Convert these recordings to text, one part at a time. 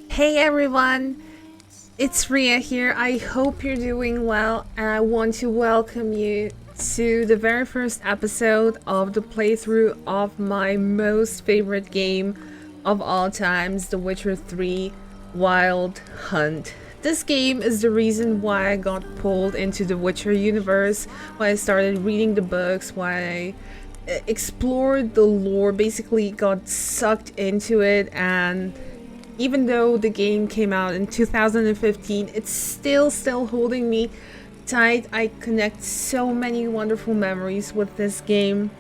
Hey everyone, it's Ria here. I hope you're doing well, and I want to welcome you to the very first episode of the playthrough of my most favorite game of all times, The Witcher 3 Wild Hunt. This game is the reason why I got pulled into the Witcher universe, why I started reading the books, why I explored the lore, basically got sucked into it, and even though the game came out in 2015, it's still holding me tight. I connect so many wonderful memories with this game,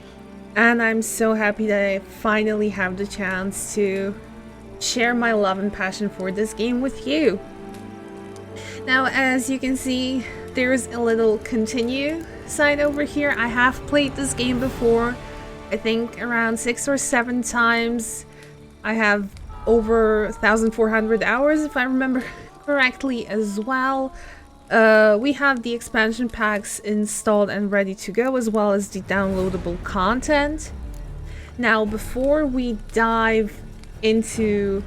and I'm so happy that I finally have the chance to share my love and passion for this game with you. Now, as you can see, there's a little continue sign over here. I have played this game before, I think around 6 or 7 times. I have over 1,400 hours, if I remember correctly, as well. We have the expansion packs installed and ready to go, as well as the downloadable content. Now, before we dive into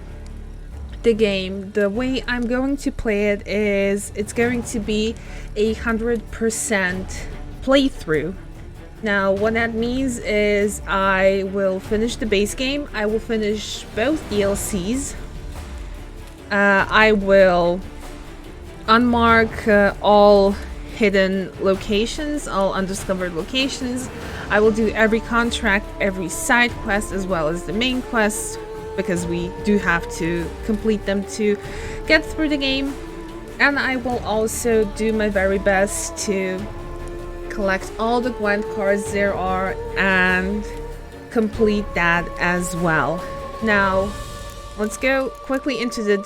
the game, the way I'm going to play it is it's going to be 100% playthrough. Now, what that means is I will finish the base game, I will finish both DLCs, I will unmark all hidden locations, all undiscovered locations, I will do every contract, every side quest, as well as the main quest, because we do have to complete them to get through the game, and I will also do my very best to collect all the Gwent cards there are and complete that as well. Now, let's go quickly into the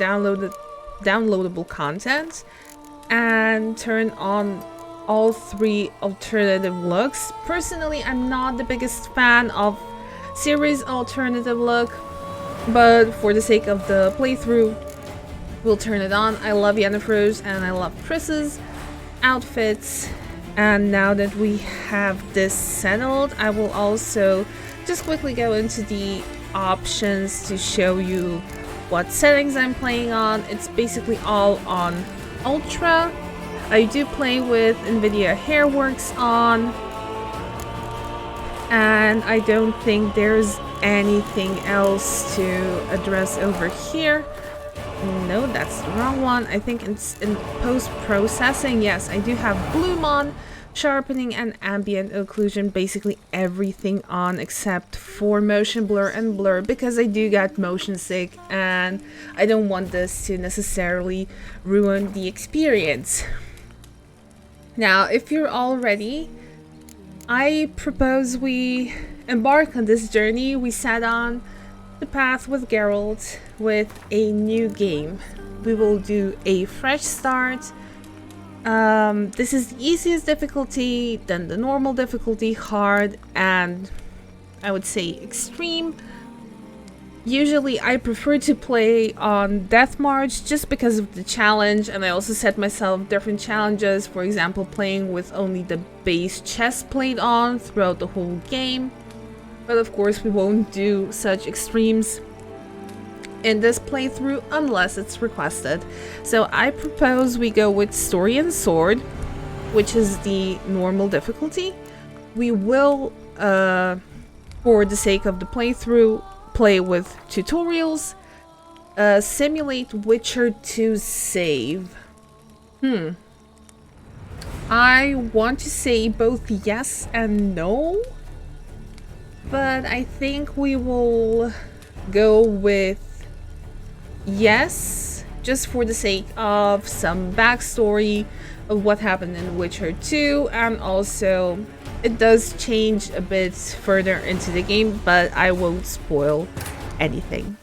downloadable content and turn on all 3 alternative looks. Personally, I'm not the biggest fan of series alternative look, but for the sake of the playthrough, we'll turn it on. I love Yennefer's and I love Triss's outfits. And now that we have this settled, I will also just quickly go into the options to show you what settings I'm playing on. It's basically all on Ultra. I do play with NVIDIA Hairworks on, and I don't think there's anything else to address over here. No, that's the wrong one. I think it's in post-processing. Yes, I do have bloom on, sharpening and ambient occlusion, basically everything on except for motion blur and blur, because I do get motion sick and I don't want this to necessarily ruin the experience. Now, if you're all ready, I propose we embark on this journey. We set on the path with Geralt with a new game. We will do a fresh start. This is the easiest difficulty, then the normal difficulty, hard, and I would say extreme. Usually I prefer to play on Death March just because of the challenge, and I also set myself different challenges, for example playing with only the base chest plate on throughout the whole game. But of course we won't do such extremes in this playthrough unless it's requested. So I propose we go with Story and Sword, which is the normal difficulty. We will, for the sake of the playthrough, play with tutorials, simulate Witcher 2 save. I want to say both yes and no, but I think we will go with yes, just for the sake of some backstory of what happened in Witcher 2, and also it does change a bit further into the game, but I won't spoil anything.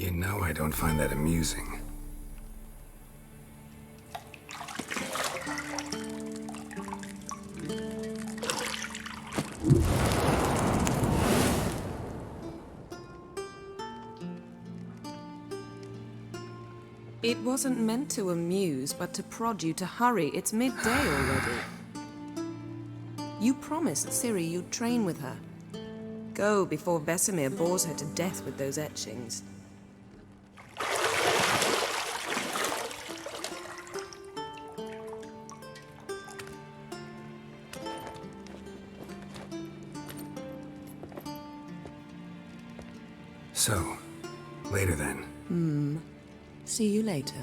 You know I don't find that amusing. It wasn't meant to amuse, but to prod you to hurry. It's midday already. You promised Ciri you'd train with her. Go before Vesemir bores her to death with those etchings. So, later then. See you later.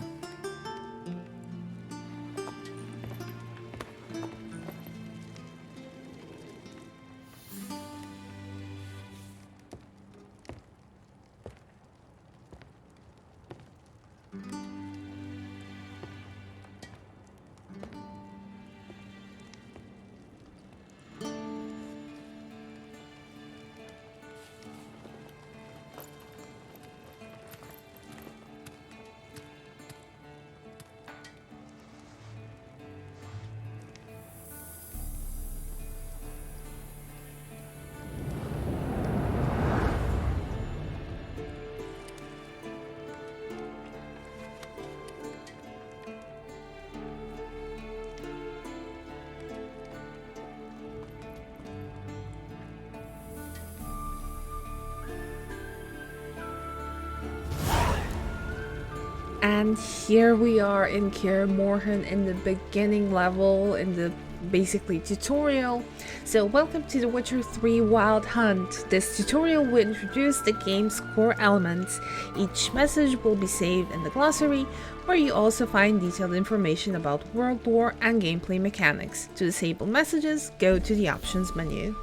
And here we are in Kaer Morhen in the beginning level, in the basically tutorial. So welcome to The Witcher 3 Wild Hunt. This tutorial will introduce the game's core elements. Each message will be saved in the glossary, where you also find detailed information about world lore and gameplay mechanics. To disable messages, go to the options menu.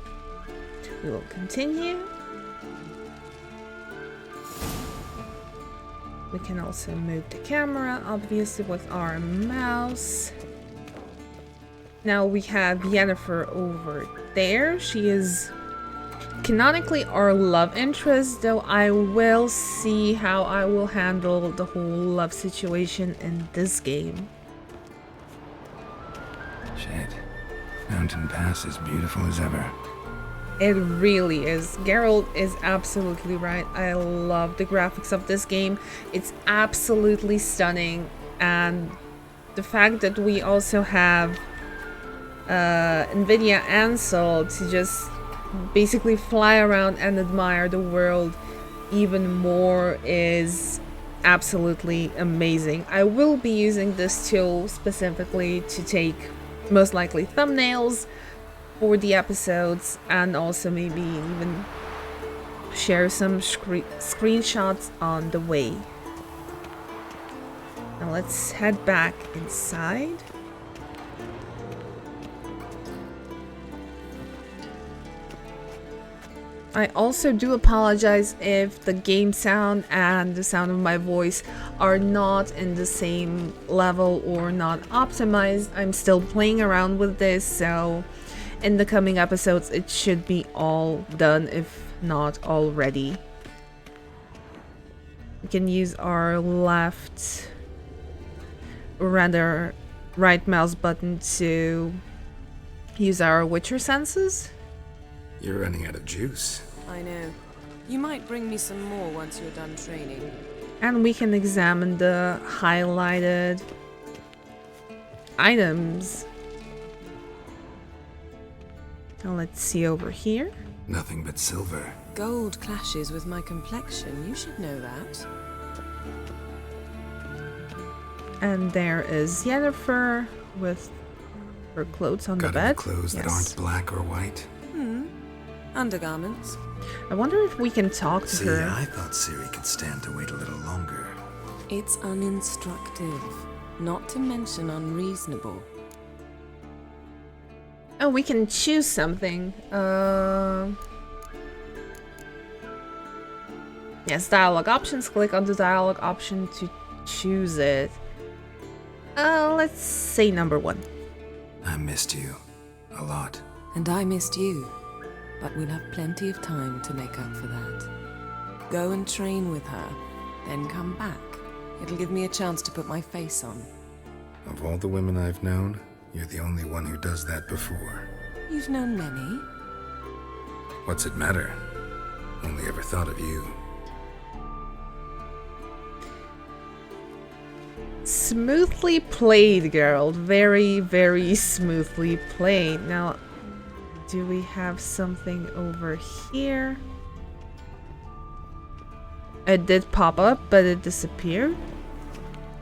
We will continue. We can also move the camera, obviously, with our mouse. Now we have Yennefer over there. She is canonically our love interest, though I will see how I will handle the whole love situation in this game. Shit. Mountain Pass is beautiful as ever. It really is. Geralt is absolutely right. I love the graphics of this game. It's absolutely stunning, and the fact that we also have Nvidia Ansel to just basically fly around and admire the world even more is absolutely amazing. I will be using this tool specifically to take most likely thumbnails for the episodes, and also maybe even share some screenshots on the way. Now let's head back inside. I also do apologize if the game sound and the sound of my voice are not in the same level or not optimized. I'm still playing around with this, so in the coming episodes it should be all done, if not already. We can use our left, or rather right mouse button to use our Witcher senses. You're running out of juice. I know. You might bring me some more once you're done training. And we can examine the highlighted items. Now let's see over here. Nothing but silver. Gold clashes with my complexion. You should know that. And there is Yennefer with her clothes on the Got any bed. clothes that aren't black or white? Undergarments. I wonder if we can talk to See, her. I thought Ciri could stand to wait a little longer. It's uninstructive, not to mention unreasonable. Oh, we can choose something. Yes, dialogue options. Click on the dialogue option to choose it. Let's say number 1. I missed you. A lot. And I missed you. But we'll have plenty of time to make up for that. Go and train with her. Then come back. It'll give me a chance to put my face on. Of all the women I've known, you're the only one who does that before. You've known many. What's it matter? Only ever thought of you. Smoothly played, Geralt. Very, very smoothly played. Now, do we have something over here? It did pop up, but it disappeared.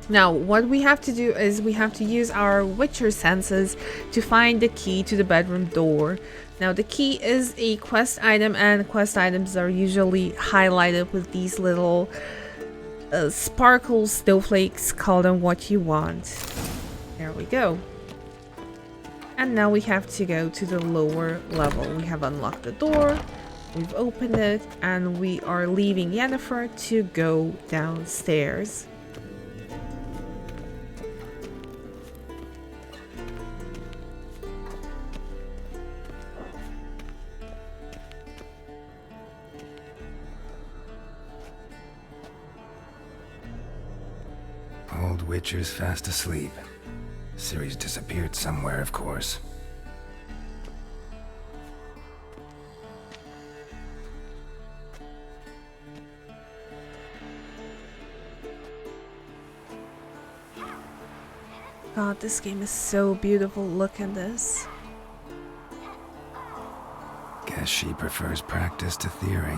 Now, what we have to do is we have to use our Witcher senses to find the key to the bedroom door. Now, the key is a quest item, and quest items are usually highlighted with these little sparkle snowflakes. Call them what you want. There we go. And now we have to go to the lower level. We have unlocked the door, we've opened it, and we are leaving Yennefer to go downstairs. Old Witcher's fast asleep. Ciri's disappeared somewhere, of course. God, this game is so beautiful. Look at this. Guess she prefers practice to theory.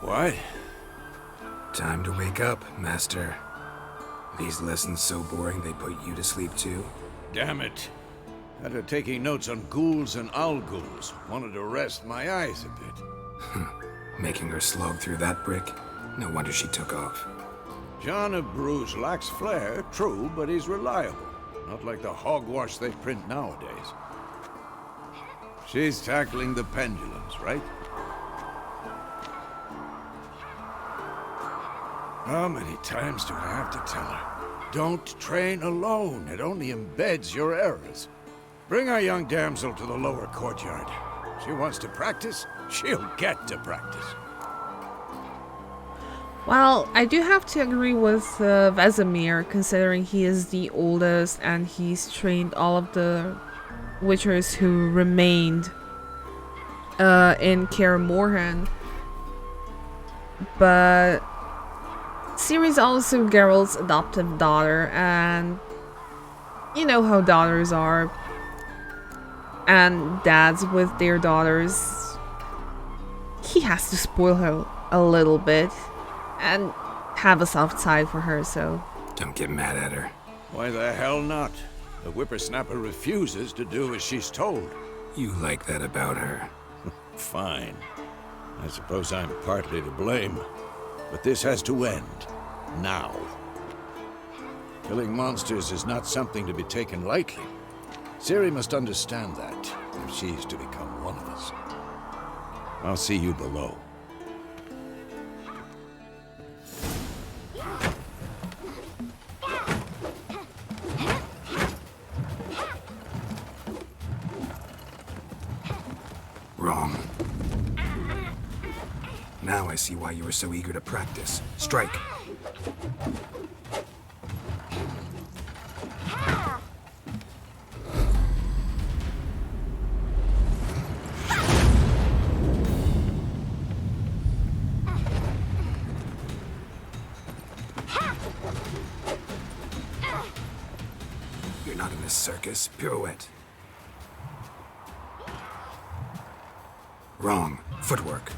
What? Time to wake up, Master. These lessons so boring they put you to sleep too? Damn it. Had her taking notes on ghouls and owl-ghouls. Wanted to rest my eyes a bit. Making her slog through that brick? No wonder she took off. John of Bruges lacks flair, true, but he's reliable. Not like the hogwash they print nowadays. She's tackling the pendulums, right? How many times do I have to tell her? Don't train alone. It only embeds your errors. Bring our young damsel to the lower courtyard. She wants to practice, she'll get to practice. Well, I do have to agree with Vesemir, considering he is the oldest and he's trained all of the Witchers who remained in Kaer Morhen. But Ciri's also Geralt's adoptive daughter, and you know how daughters are, and dads with their daughters. He has to spoil her a little bit and have a soft side for her, so... Don't get mad at her. Why the hell not? The whippersnapper refuses to do as she's told. You like that about her. Fine. I suppose I'm partly to blame. But this has to end. Now. Killing monsters is not something to be taken lightly. Ciri must understand that, if she's to become one of us. I'll see you below. Wrong. Now I see why you were so eager to practice. Strike. You're not in this circus. Pirouette. Wrong. Footwork.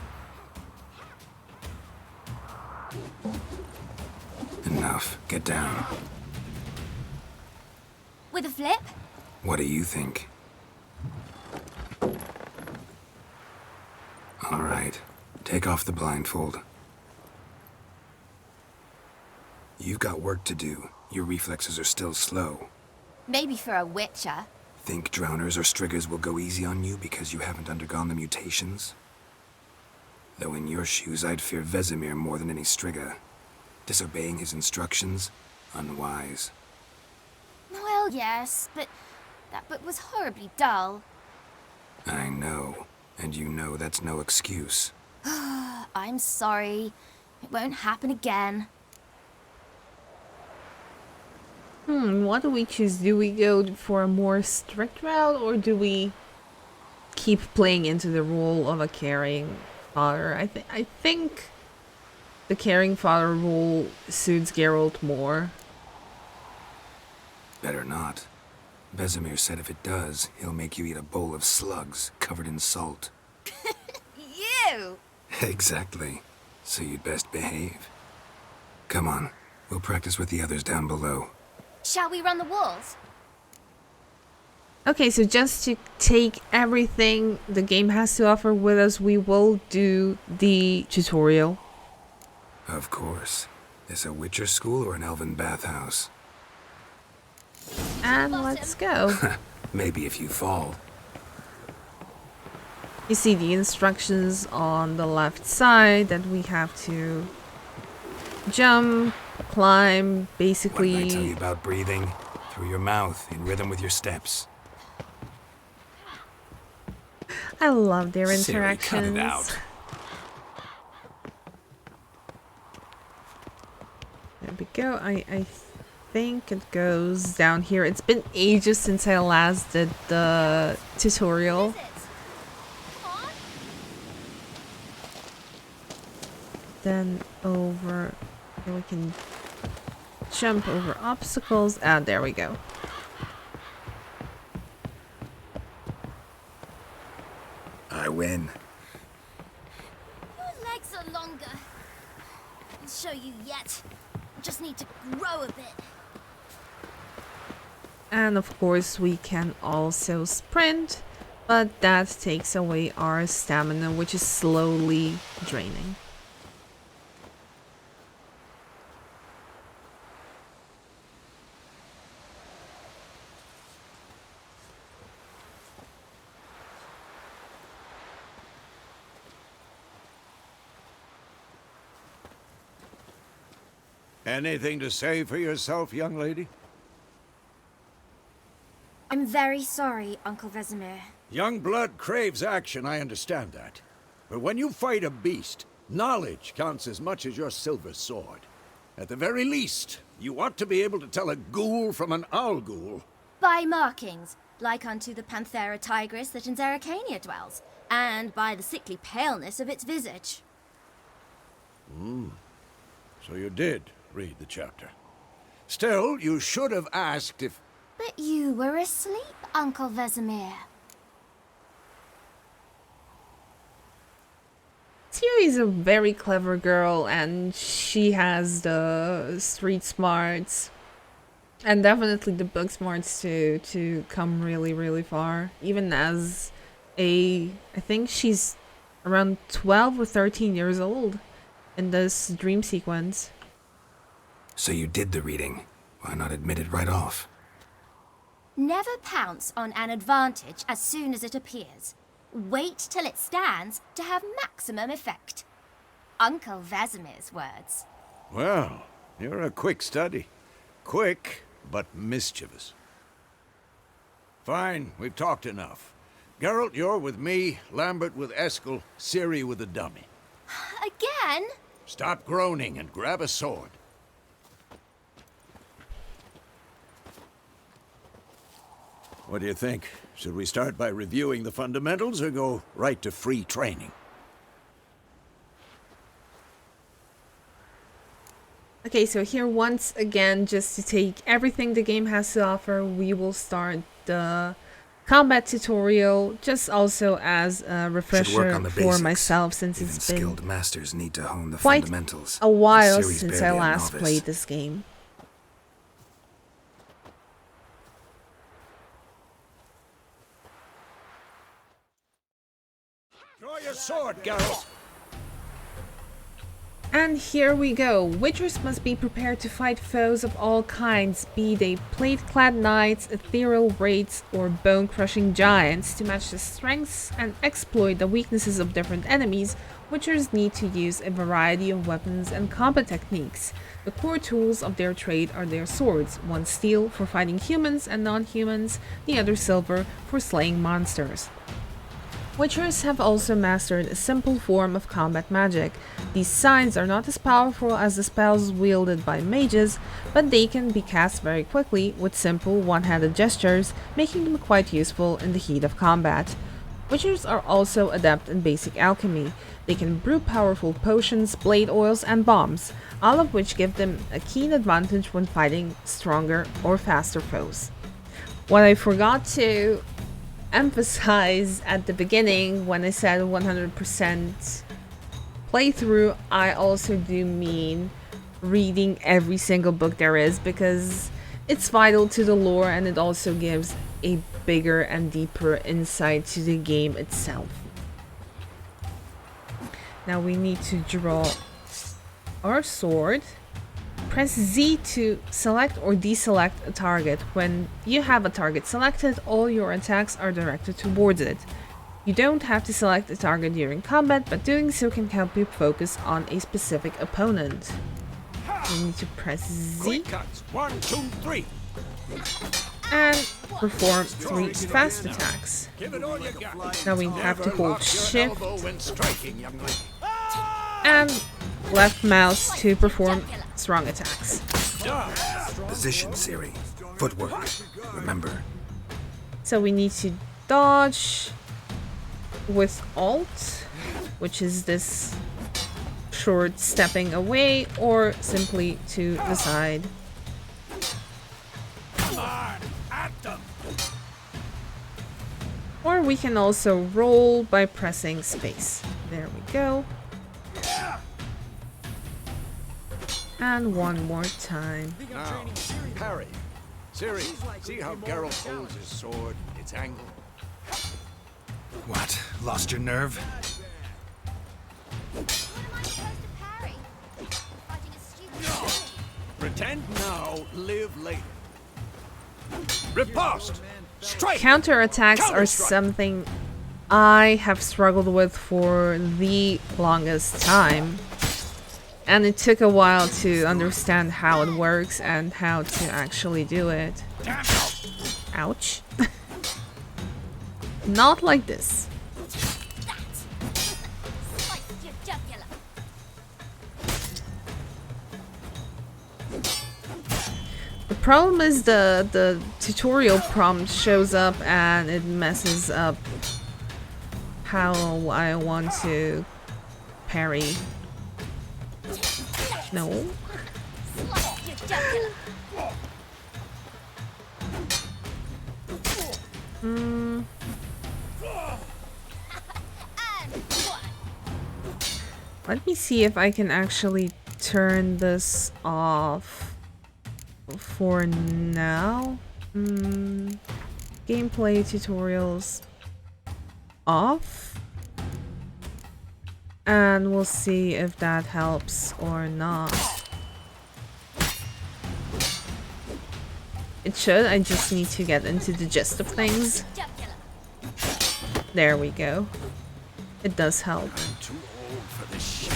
Enough. Get down. With a flip? What do you think? All right. Take off the blindfold. You've got work to do. Your reflexes are still slow. Maybe for a witcher. Think drowners or striggers will go easy on you because you haven't undergone the mutations? Though in your shoes, I'd fear Vesemir more than any strigger. Disobeying his instructions? Unwise. Well, yes, but that book was horribly dull. I know. And you know that's no excuse. I'm sorry. It won't happen again. What do we choose? Do we go for a more strict route, or do we keep playing into the role of a caring father? I think the caring father role suits Geralt more. Better not. Vesemir said if it does, he'll make you eat a bowl of slugs covered in salt. You! Exactly. So you'd best behave. Come on, we'll practice with the others down below. Shall we run the walls? Okay, so just to take everything the game has to offer with us, we will do the tutorial. Of course. Is a Witcher school or an elven bathhouse? And let's go. Maybe if you fall. You see the instructions on the left side that we have to jump, climb, basically. What did I tell you about breathing? Through your mouth, in rhythm with your steps. I love their Siri, cut interactions. it out. There we go. I think it goes down here. It's been ages since I last did the tutorial. Is it? Come on. Then over here we can jump over obstacles. Ah, there we go. I win. Your legs are longer. I'll show you yet. Just need to grow a bit. And of course we can also sprint, but that takes away our stamina, which is slowly draining. Anything to say for yourself, young lady? I'm very sorry, Uncle Vesemir. Young blood craves action, I understand that. But when you fight a beast, knowledge counts as much as your silver sword. At the very least, you ought to be able to tell a ghoul from an owl ghoul. By markings, like unto the Panthera tigris that in Zerrikania dwells, and by the sickly paleness of its visage. So you did read the chapter. Still, you should have asked if... But you were asleep, Uncle Vesemir. Ciri's a very clever girl, and she has the street smarts and definitely the book smarts to come really far. Even as I think she's around 12 or 13 years old in this dream sequence. So you did the reading. Why not admit it right off? Never pounce on an advantage as soon as it appears. Wait till it stands to have maximum effect. Uncle Vesemir's words. Well, you're a quick study. Quick, but mischievous. Fine, we've talked enough. Geralt, you're with me, Lambert with Eskel, Ciri with the dummy. Again? Stop groaning and grab a sword. What do you think? Should we start by reviewing the fundamentals or go right to free training? Okay, so here once again, just to take everything the game has to offer, we will start the combat tutorial, just also as a refresher on the for basics. myself, since Even it's been skilled masters need to hone the quite fundamentals. a while Ciri's since I barely a last novice. played this game. Draw your sword, Geralt! And here we go. Witchers must be prepared to fight foes of all kinds, be they plate-clad knights, ethereal wraiths, or bone-crushing giants. To match the strengths and exploit the weaknesses of different enemies, Witchers need to use a variety of weapons and combat techniques. The core tools of their trade are their swords, one steel for fighting humans and non-humans, the other silver for slaying monsters. Witchers have also mastered a simple form of combat magic. These signs are not as powerful as the spells wielded by mages, but they can be cast very quickly with simple one-handed gestures, making them quite useful in the heat of combat. Witchers are also adept in basic alchemy. They can brew powerful potions, blade oils, and bombs, all of which give them a keen advantage when fighting stronger or faster foes. What I forgot to emphasize at the beginning when I said 100% playthrough, I also do mean reading every single book there is, because it's vital to the lore and it also gives a bigger and deeper insight to the game itself. Now we need to draw our sword. Press Z to select or deselect a target. When you have a target selected, all your attacks are directed towards it. You don't have to select a target during combat, but doing so can help you focus on a specific opponent. You need to press Z. Quick cuts. 1, 2, 3. And perform 3 fast attacks. Give it all you got. Now we have to Never hold lock your shift elbow when striking, young lady. and left mouse to perform strong attacks. Position, Ciri. Footwork. Remember. So we need to dodge with Alt, which is this short stepping away, or simply to the side. Come on, at them. Or we can also roll by pressing space. There we go. And one more time. Now, parry. Ciri, see how Geralt holds his sword, its angle? What? Lost your nerve? What am I supposed to parry? Fighting a stupid enemy. Pretend now, live later. Riposte! Strike! Counterattacks are Counterstrike. something I have struggled with for the longest time. And it took a while to understand how it works and how to actually do it. Damn. Ouch. Not like this. Slice your jugular. The problem is the tutorial prompt shows up and it messes up how I want to parry. No. Slice your jugular. And one. Let me see if I can actually turn this off for now. Gameplay tutorials off. And we'll see if that helps or not. It should, I just need to get into the gist of things. Jugular. There we go. It does help. I'm too old for this shit.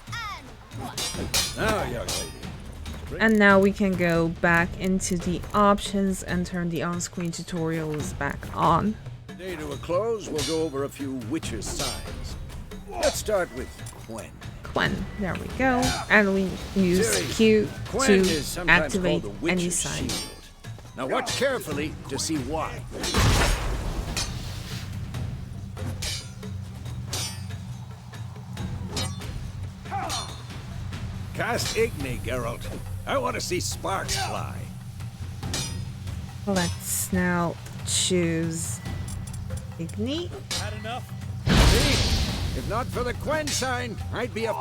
And one. Now, young lady. And now we can go back into the options and turn the on-screen tutorials back on. Day to a close, we'll go over a few witches' signs. Let's start with Quen. Quen, there we go. And we use Ciri, Q Quen to is sometimes activate called the any Witch's sign. Shield. Now watch carefully to see why. Cast Igni, Geralt. I want to see sparks fly. Let's now choose Igni. Had enough? See? If not for the Quen sign, I'd be a...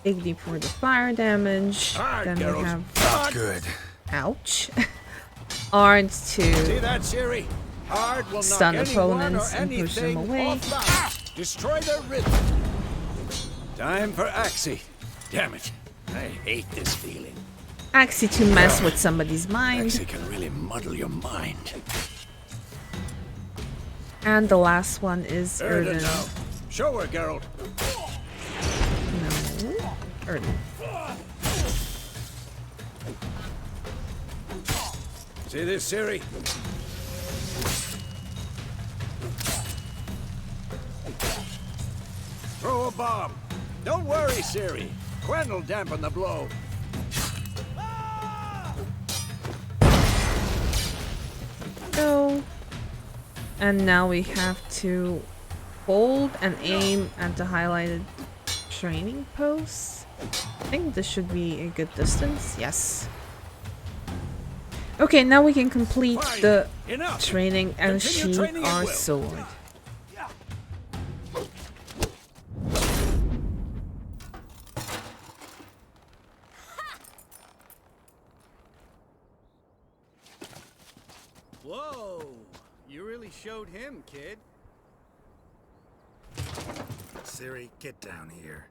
Igni for the fire damage. Hard, Then we Geralt. have Hard. Good. ouch. Ard See to that, Ciri? Hard will Stun knock anyone opponents or and push them anything away. off balance. Destroy their rhythm. Time for Axie. Damn it. I hate this feeling. Axie to mess with somebody's mind. Axie can really muddle your mind. And the last one is Erden Erden. now. Show her, Geralt. No. Erden. See this, Ciri? throw a bomb. Don't worry, Ciri. Gwen'll dampen the blow. Go. And now we have to hold and aim at the highlighted training posts. I think this should be a good distance. Yes. Okay, now we can complete Fine. the Enough. training and Continue sheathe training at our will. sword. Whoa! You really showed him, kid. Ciri, get down here.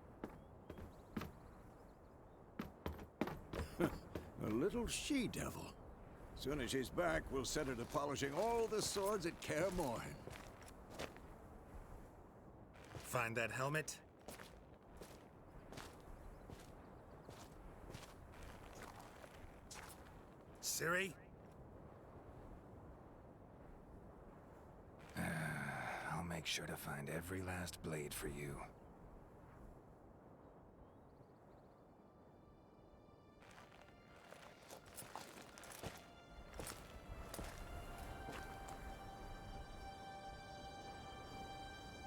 A little she-devil. Soon as she's back, we'll set her to polishing all the swords at Kaer Morhen. Find that helmet? Ciri? I'll make sure to find every last blade for you.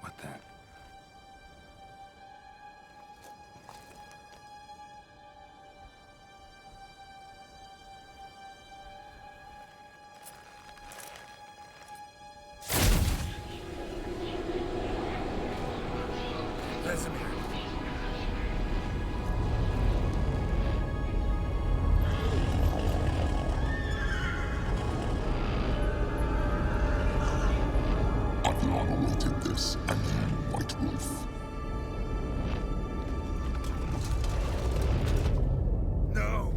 What the? Vesemir. Adlan awaited this, and you, White Wolf. No!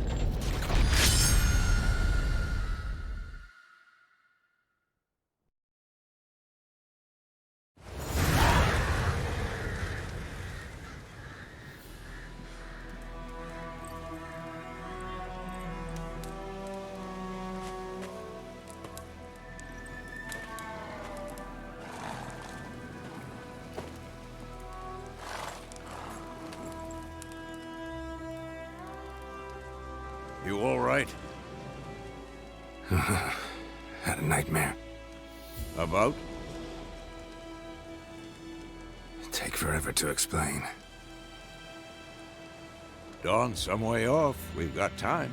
You all right? Had a nightmare. About? Take forever to explain. Dawn's some way off. We've got time.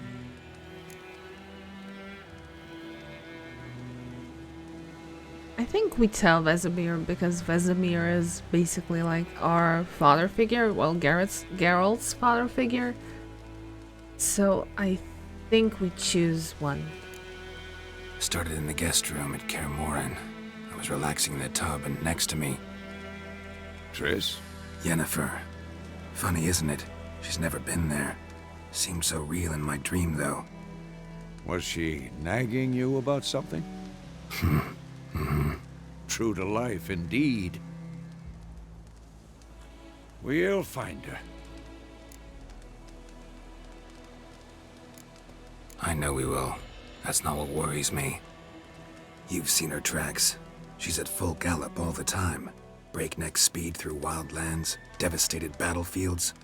I think we tell Vesemir because Vesemir is basically like our father figure. Well, Geralt's father figure. So I think we choose one. Started in the guest room at Kaer Morhen. I was relaxing in the tub, and next to me, Triss? Yennefer. Funny, isn't it? She's never been there. Seemed so real in my dream, though. Was she nagging you about something? True to life, indeed. We'll find her. I know we will. That's not what worries me. You've seen her tracks. She's at full gallop all the time. Breakneck speed through wild lands, devastated battlefields.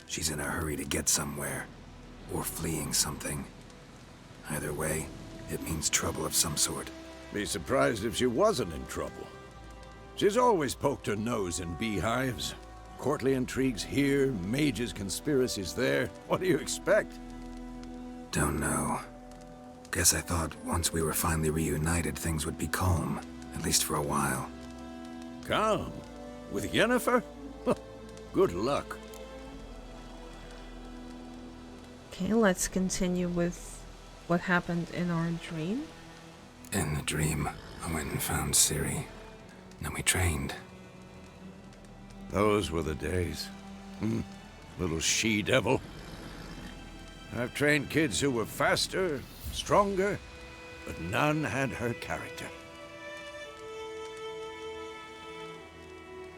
She's in a hurry to get somewhere. Or fleeing something. Either way, it means trouble of some sort. Be surprised if she wasn't in trouble. She's always poked her nose in beehives. Courtly intrigues here, mages' conspiracies there. What do you expect? Don't know. Guess I thought once we were finally reunited, things would be calm. At least for a while. Calm? With Yennefer? Good luck. Okay, let's continue with what happened in our dream. In the dream, I went and found Ciri. Then we trained. Those were the days. Little she-devil. I've trained kids who were faster, stronger, but none had her character.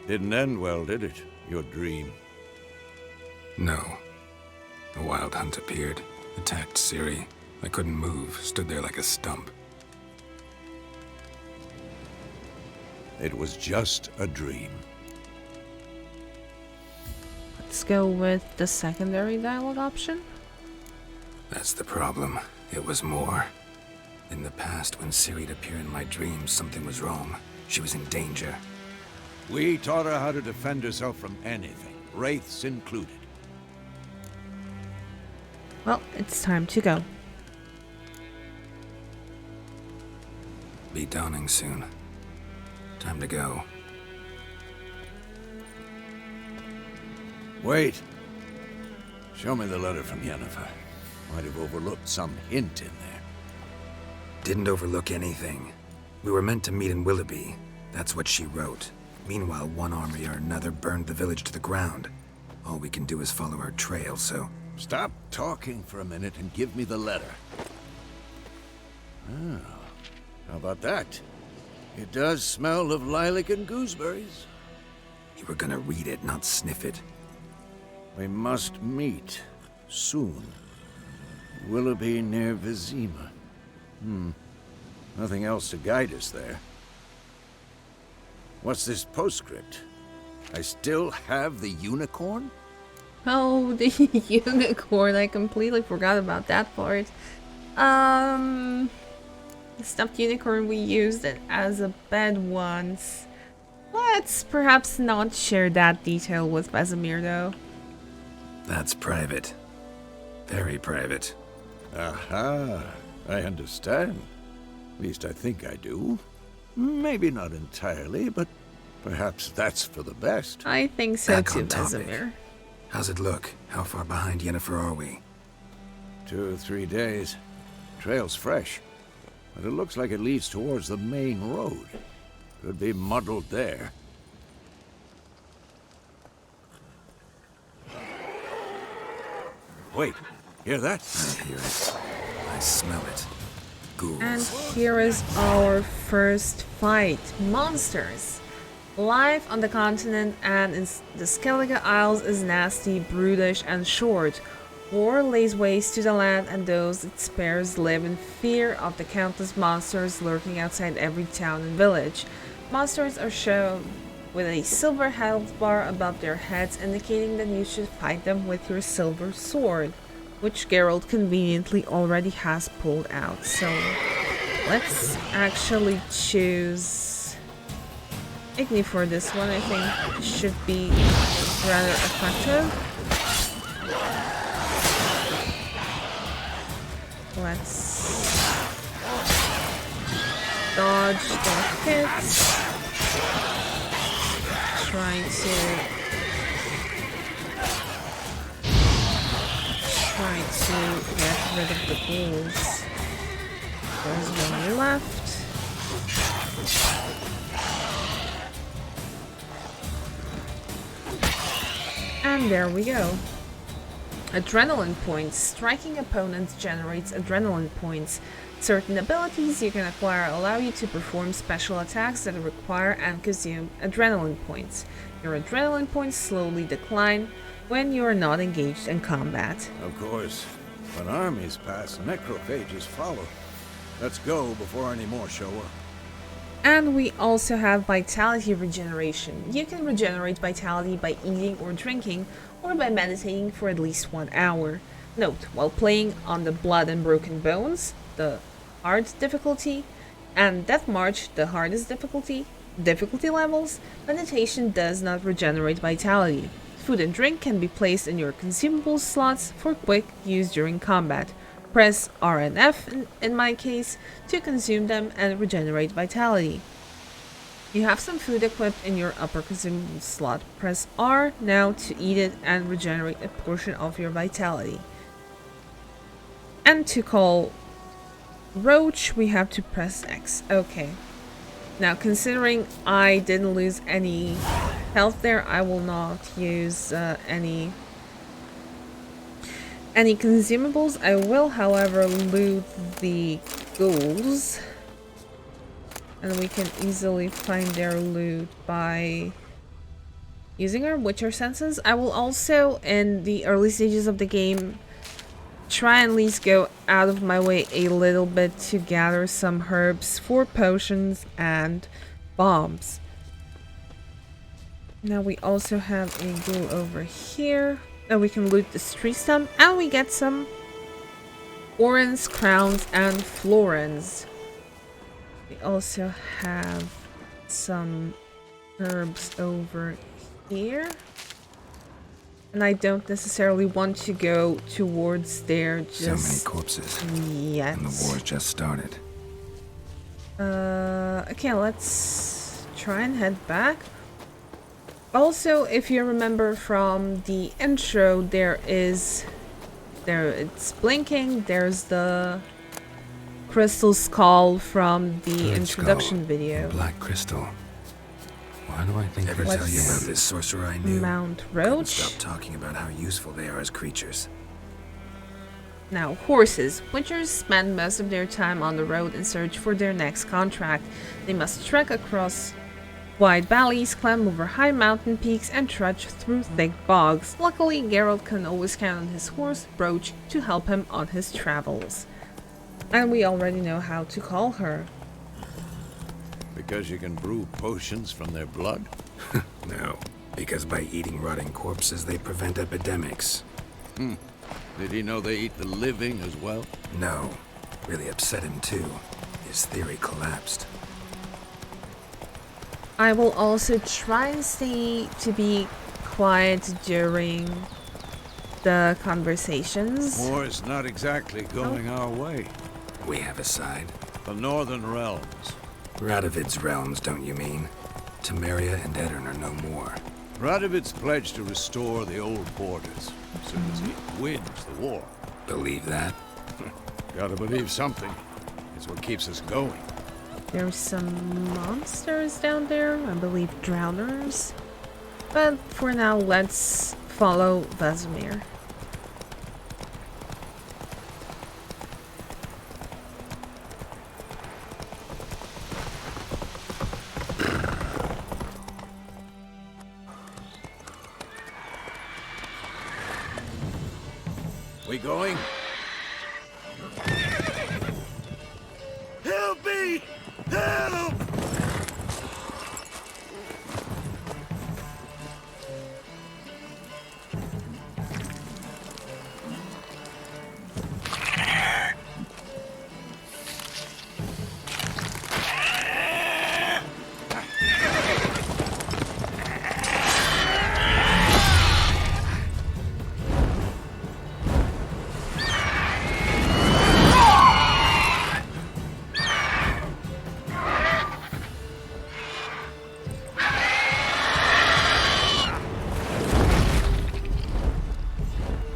Didn't end well, did it? Your dream? No. A wild hunt appeared, attacked Ciri. I couldn't move, stood there like a stump. It was just a dream. let's go with the secondary dialogue option. That's the problem. It was more. In the past, when Ciri'd appear in my dreams, something was wrong. She was in danger. We taught her how to defend herself from anything, wraiths included. Well, it's time to go. Be dawning soon. Time to go. Wait. Show me the letter from Yennefer. Might have overlooked some hint in there. Didn't overlook anything. We were meant to meet in Willoughby. That's what she wrote. Meanwhile, one army or another burned the village to the ground. All we can do is follow her trail, so... Stop talking for a minute and give me the letter. Oh, how about that? It does smell of lilac and gooseberries. You were gonna read it, not sniff it. We must meet soon. Willoughby near Vesemir. Nothing else to guide us there. What's this postscript? I still have the unicorn? Oh, the unicorn. I completely forgot about that part. The stuffed unicorn we used it as a bed once. Let's perhaps not share that detail with Vesemir, though. That's private. Very private. Aha, I understand. At least I think I do. Maybe not entirely, but perhaps that's for the best. I think so Back too, on topic. Vesemir. How's it look? How far behind Yennefer are we? 2 or 3 days. Trail's fresh, but it looks like it leads towards the main road. Could be muddled there. Wait, hear that? I hear it. I smell it. Ghouls. And here is our first fight. Monsters. Life on the continent and in the Skellige Isles is nasty, brutish, and short. War lays waste to the land, and those it spares live in fear of the countless monsters lurking outside every town and village. Monsters are shown with a silver health bar above their heads, indicating that you should fight them with your silver sword, which Geralt conveniently already has pulled out. So let's actually choose Igni for this one. I think it should be rather effective. Let's dodge the hits. Try to get rid of the ghouls. There's one left. And there we go. Adrenaline points. Striking opponents generates adrenaline points. Certain abilities you can acquire allow you to perform special attacks that require and consume adrenaline points. Your adrenaline points slowly decline when you are not engaged in combat. Of course. When armies pass, necrophages follow. Let's go before any more show up. And we also have vitality regeneration. You can regenerate vitality by eating or drinking, or by meditating for at least 1 hour. Note, while playing on the Blood and Broken Bones, the hard difficulty, and Death March, the hardest difficulty levels, meditation does not regenerate vitality. Food and drink can be placed in your consumables slots for quick use during combat. Press R and F, in my case, to consume them and regenerate vitality. You have some food equipped in your upper consumable slot. Press R now to eat it and regenerate a portion of your vitality. And to call Roach, we have to press X. Okay. Now, considering I didn't lose any health there, I will not use any consumables. I will, however, loot the ghouls. And we can easily find their loot by using our Witcher senses. I will also, in the early stages of the game, try and at least go out of my way a little bit to gather some herbs for potions and bombs. Now we also have a glue over here. Now we can loot this tree stump and we get some orens, crowns, and florins. We also have some herbs over here. And I don't necessarily want to go towards there just So many corpses. yet. And the war's just started. Okay, let's try and head back. Also, if you remember from the intro, it's blinking. There's the crystal skull from the Bird introduction skull, video. Black crystal. Why do I think ever tell you about this sorcerer I knew? Mount Couldn't Roach. stop talking about how useful they are as creatures. Now, horses. Witchers spend most of their time on the road in search for their next contract. They must trek across wide valleys, climb over high mountain peaks, and trudge through thick bogs. Luckily, Geralt can always count on his horse, Brooch, to help him on his travels. And we already know how to call her. Because you can brew potions from their blood? No, because by eating rotting corpses, they prevent epidemics. Did he know they eat the living as well? No, really upset him too. His theory collapsed. I will also try and stay to be quiet during the conversations. War's not exactly going our way. We have a side. The Northern Realms. Radovid's realms, don't you mean? Temeria and Edirn are no more. Radovid's pledged to restore the old borders as soon as he wins the war. Believe that? Gotta believe something. It's what keeps us going. There's some monsters down there, I believe drowners. But for now, let's follow Vesemir. We going? Help me! Help!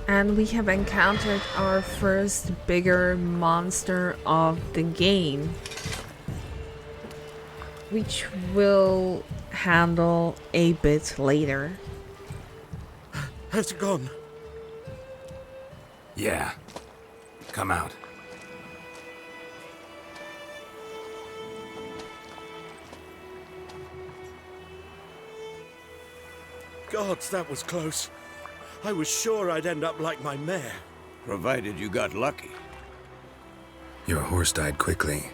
And we have encountered our first bigger monster of the game, which we'll handle a bit later. Has it gone? Yeah. Come out. Gods, that was close. I was sure I'd end up like my mare. Provided you got lucky. Your horse died quickly,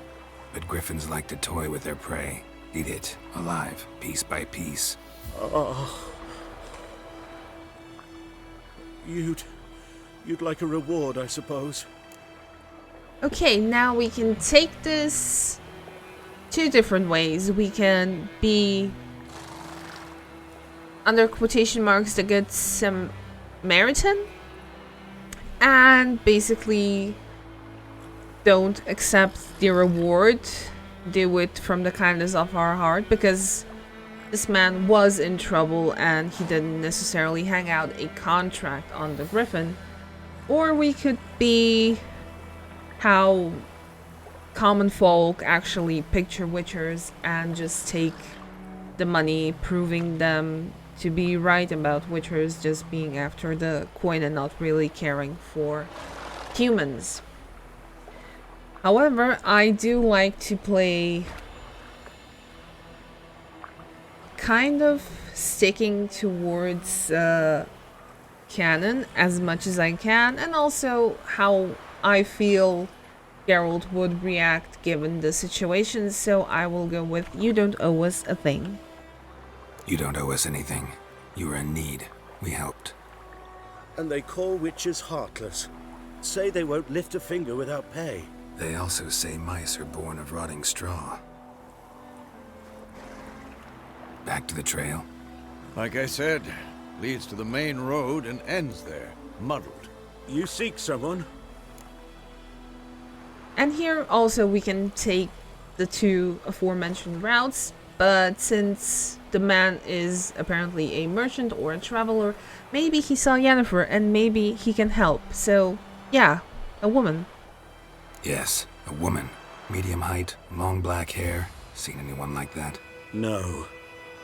but griffins like to toy with their prey. Eat it, alive, piece by piece. Oh. You'd like a reward, I suppose. Okay, now we can take this two different ways. We can be, under quotation marks, the good Samaritan, and basically don't accept the reward, do it from the kindness of our heart, because this man was in trouble and he didn't necessarily hang out a contract on the Griffin. Or we could be how common folk actually picture witchers and just take the money, proving them to be right about witchers just being after the coin and not really caring for humans. However, I do like to play kind of sticking towards canon as much as I can, and also how I feel Geralt would react given the situation, so I will go with you don't owe us a thing. You don't owe us anything. You were in need. We helped. And they call witches heartless. Say they won't lift a finger without pay. They also say mice are born of rotting straw. Back to the trail? Like I said, leads to the main road and ends there, muddled. You seek someone? And here also we can take the two aforementioned routes, but since the man is apparently a merchant or a traveler, maybe he saw Yennefer and maybe he can help. So, yeah, a woman. Yes, a woman. Medium height, long black hair. Seen anyone like that? No.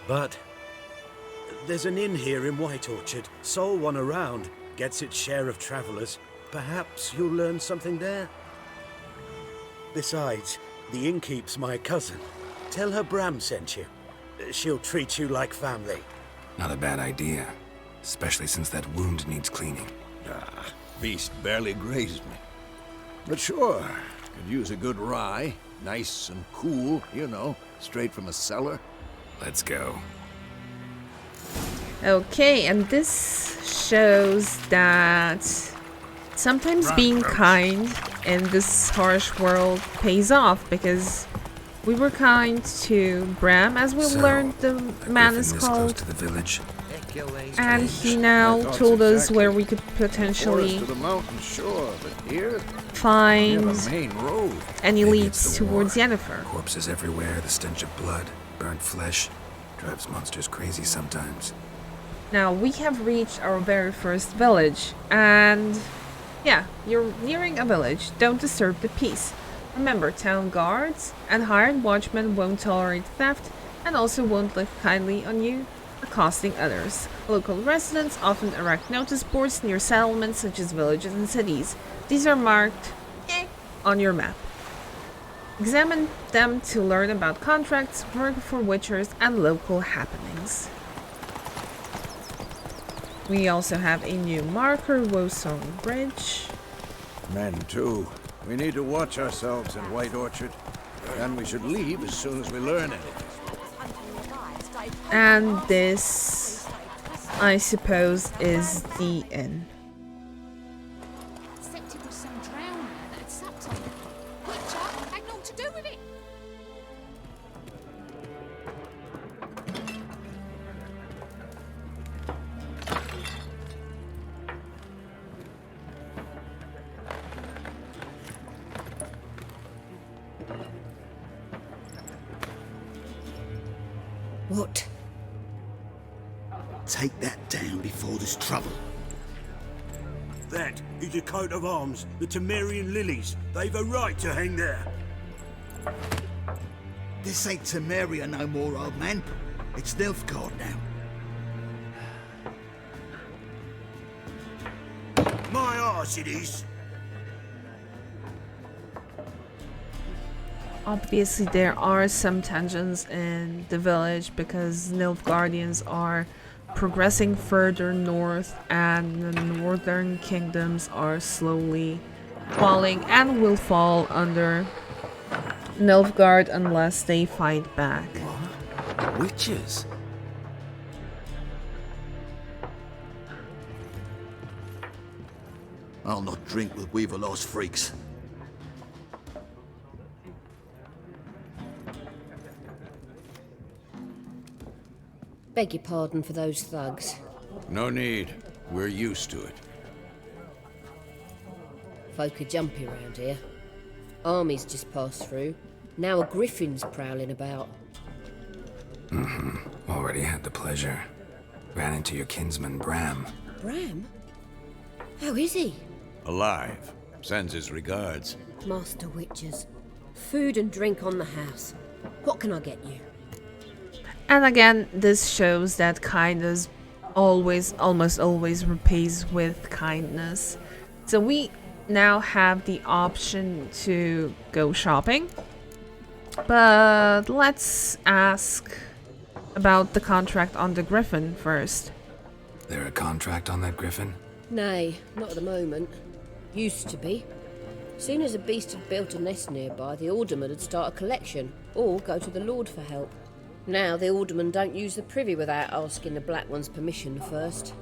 But there's an inn here in White Orchard. Sole one around. Gets its share of travelers. Perhaps you'll learn something there. Besides, the innkeep's my cousin. Tell her Bram sent you. She'll treat you like family. Not a bad idea. Especially since that wound needs cleaning. Ah, beast barely grazed me. But sure, could use a good rye. Nice and cool, you know, straight from a cellar. Let's go. Okay, and this shows that sometimes being kind in this harsh world pays off, because we were kind to Bram, as we learned the man is called, to the village. and he now told us where we could potentially To the mountain shore, but here, find the main road. any Maybe leads it's the towards war. Yennefer. Corpses everywhere, the stench of blood, burnt flesh. Drives monsters crazy sometimes. Now, we have reached our very first village, and yeah, you're nearing a village. Don't disturb the peace. Remember, town guards and hired watchmen won't tolerate theft and also won't look kindly on you accosting others. Local residents often erect notice boards near settlements such as villages and cities. These are marked on your map. Examine them to learn about contracts, work for witchers, and local happenings. We also have a new marker, Wosong Bridge. Men, too. We need to watch ourselves in White Orchard. And we should leave as soon as we learn anything. And this, I suppose, is the inn. Except it was some drowner that had supped on it. Witcher had naught to do with it. What? Take that down before there's trouble. That is a coat of arms, the Temerian lilies. They've a right to hang there. This ain't Temeria no more, old man. It's Nilfgaard now. My arse it is. Obviously, there are some tensions in the village because Nilfgaardians are progressing further north and the northern kingdoms are slowly falling and will fall under Nilfgaard unless they fight back. What? Witches? I'll not drink with Weaverlaw's freaks. Beg your pardon for those thugs. No need. We're used to it. Folk are jumpy around here. Armies just passed through. Now a griffin's prowling about. Already had the pleasure. Ran into your kinsman, Bram. Bram? How is he? Alive. Sends his regards. Master Witchers. Food and drink on the house. What can I get you? And again, this shows that kindness almost always repays with kindness. So we now have the option to go shopping. But let's ask about the contract on the Griffin first. There a contract on that griffin? Nay, not at the moment. Used to be. Soon as a beast had built a nest nearby, the alderman would start a collection, or go to the lord for help. Now the aldermen don't use the privy without asking the Black One's permission first.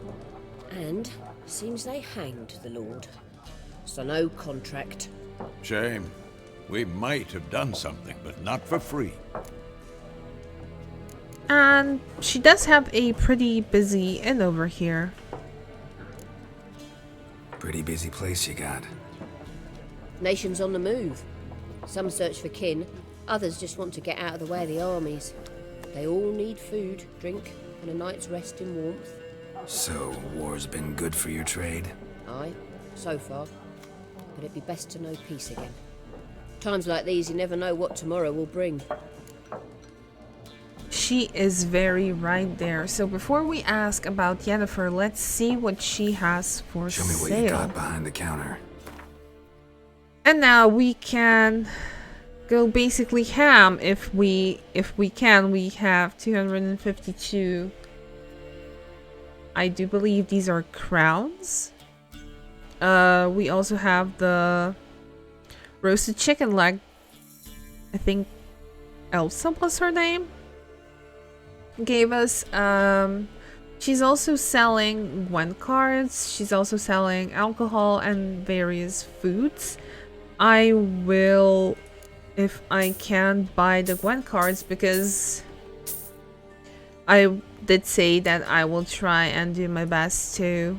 And seems they hanged the Lord. So no contract. Shame. We might have done something, but not for free. And she does have a pretty busy inn over here. Pretty busy place you got. Nations on the move. Some search for kin, others just want to get out of the way of the armies. They all need food, drink, and a night's rest in warmth. So, war's been good for your trade? Aye, so far. But it'd be best to know peace again. Times like these, you never know what tomorrow will bring. She is very right there. So before we ask about Yennefer, let's see what she has for Show me what sale. you got behind the counter. And now we can go basically ham if we can. We have 252. I do believe these are crowns. We also have the roasted chicken leg. I think Elsa was her name. Gave us. She's also selling Gwen cards. She's also selling alcohol and various foods. I will, if I can, buy the Gwen cards because I did say that I will try and do my best to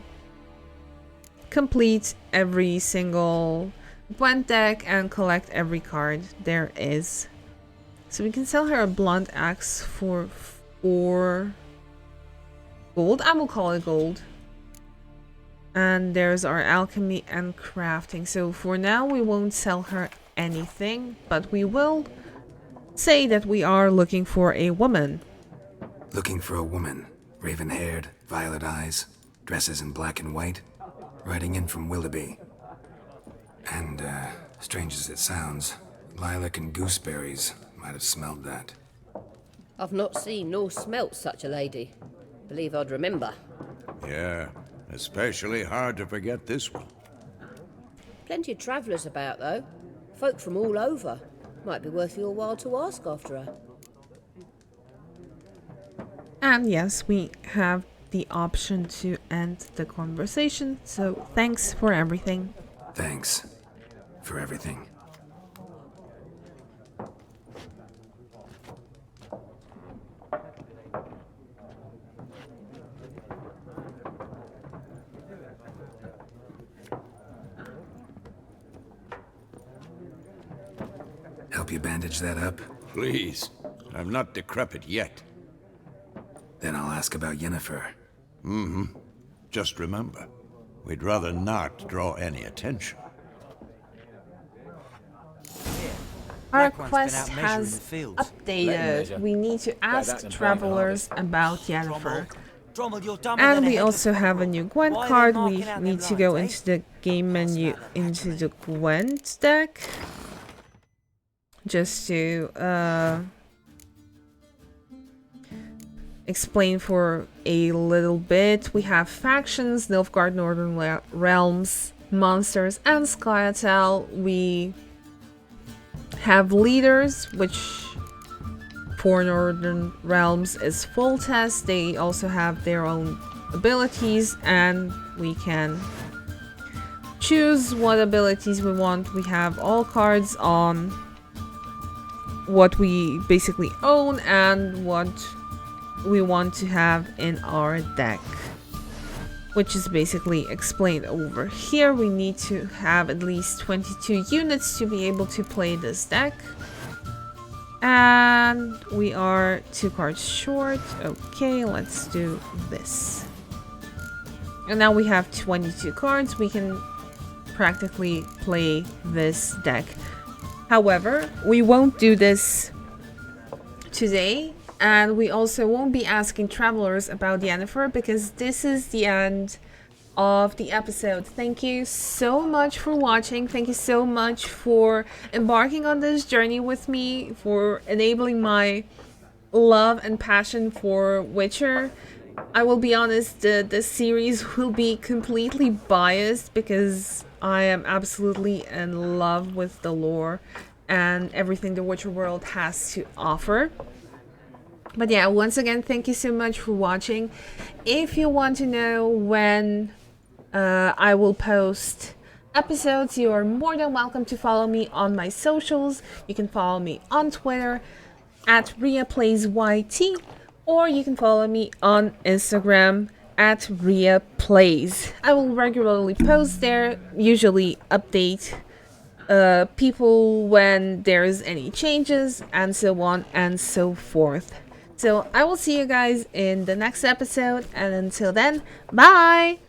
complete every single Gwen deck and collect every card there is. So we can sell her a blunt axe for 4 gold. I will call it gold. And there's our alchemy and crafting. So for now we won't sell her anything, but we will say that we are looking for a woman. Looking for a woman. Raven-haired, violet eyes, dresses in black and white. Riding in from Willoughby. And, strange as it sounds, lilac and gooseberries might have smelled that. I've not seen nor smelt such a lady. Believe I'd remember. Yeah, especially hard to forget this one. Plenty of travellers about, though. Folk from all over. Might be worth your while to ask after her. And yes, we have the option to end the conversation. So thanks for everything. Thanks for everything. Help you bandage that up? Please. I'm not decrepit yet. Then I'll ask about Yennefer. Mm-hmm. Just remember, we'd rather not draw any attention. Our quest has updated. We need to ask travelers about Yennefer. And we also have a new Gwent card. We need to go into the game menu, into the Gwent deck. Just to explain for a little bit. We have factions, Nilfgaard, Northern Realms, Monsters, and Skytel. We have leaders, which for Northern Realms is full test. They also have their own abilities, and we can choose what abilities we want. We have all cards on what we basically own and what we want to have in our deck, which is basically explained over here. We need to have at least 22 units to be able to play this deck. And we are 2 cards short. Okay, let's do this. And now we have 22 cards. We can practically play this deck. However, we won't do this today. And we also won't be asking travelers about Yennefer because this is the end of the episode. Thank you so much for watching. Thank you so much for embarking on this journey with me, for enabling my love and passion for Witcher. I will be honest, the series will be completely biased because I am absolutely in love with the lore and everything the Witcher world has to offer. But yeah, once again, thank you so much for watching. If you want to know when I will post episodes, you are more than welcome to follow me on my socials. You can follow me on Twitter at RheaPlaysYT, or you can follow me on Instagram at RheaPlays. I will regularly post there, usually update people when there's any changes, and so on and so forth. So I will see you guys in the next episode, and until then, bye!